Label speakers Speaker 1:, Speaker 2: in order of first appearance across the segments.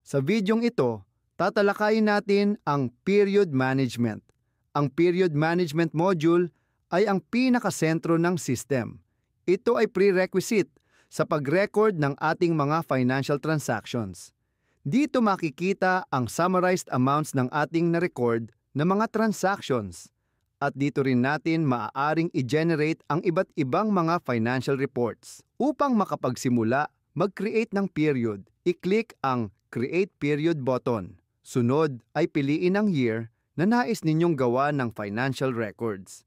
Speaker 1: Sa videong ito, tatalakayin natin ang period management. Ang period management module ay ang pinakasentro ng system. Ito ay prerequisite sa pag-record ng ating mga financial transactions. Dito makikita ang summarized amounts ng ating na-record na mga transactions. At dito rin natin maaaring i-generate ang iba't ibang mga financial reports. Upang makapagsimula, mag-create ng period, i-click ang Create Period button. Sunod ay piliin ang year na nais ninyong gawa ng financial records.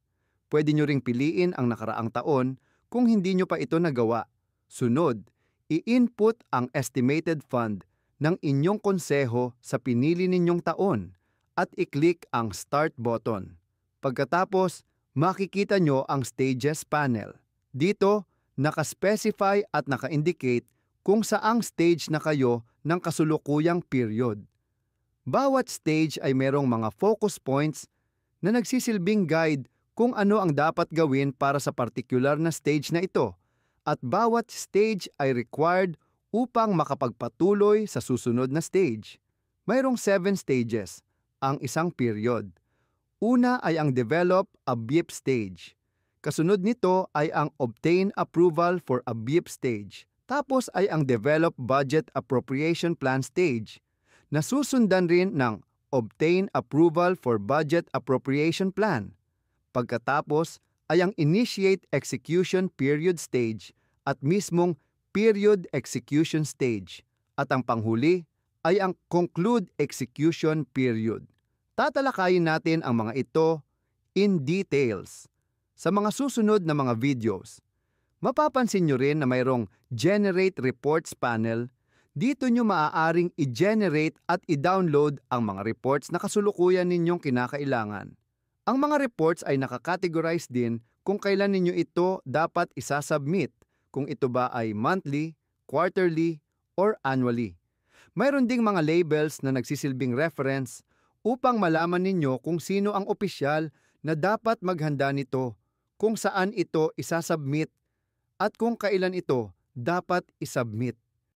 Speaker 1: Pwede nyo ring piliin ang nakaraang taon kung hindi nyo pa ito nagawa. Sunod, i-input ang estimated fund ng inyong konseho sa pinili ninyong taon at i-click ang Start button. Pagkatapos, makikita nyo ang Stages panel. Dito, naka-specify at naka-indicate kung saang stage na kayo ng kasulukuyang period. Bawat stage ay merong mga focus points na nagsisilbing guide kung ano ang dapat gawin para sa particular na stage na ito, at bawat stage ay required upang makapagpatuloy sa susunod na stage. Mayroong 7 stages ang isang period. Una ay ang Develop a BIP stage. Kasunod nito ay ang Obtain Approval for a BIP stage. Tapos ay ang Develop Budget Appropriation Plan stage, na susundan rin ng Obtain Approval for Budget Appropriation Plan. Pagkatapos ay ang Initiate Execution Period stage at mismong Period Execution stage. At ang panghuli ay ang Conclude Execution Period. Tatalakayin natin ang mga ito in details sa mga susunod na mga videos. Mapapansin nyo rin na mayroong Generate Reports panel. Dito nyo maaaring i-generate at i-download ang mga reports na kasulukuyan ninyong kinakailangan. Ang mga reports ay nakakategorize din kung kailan ninyo ito dapat isasubmit, kung ito ba ay monthly, quarterly, or annually. Mayroon ding mga labels na nagsisilbing reference upang malaman ninyo kung sino ang opisyal na dapat maghanda nito, kung saan ito isasubmit, at kung kailan ito dapat isubmit.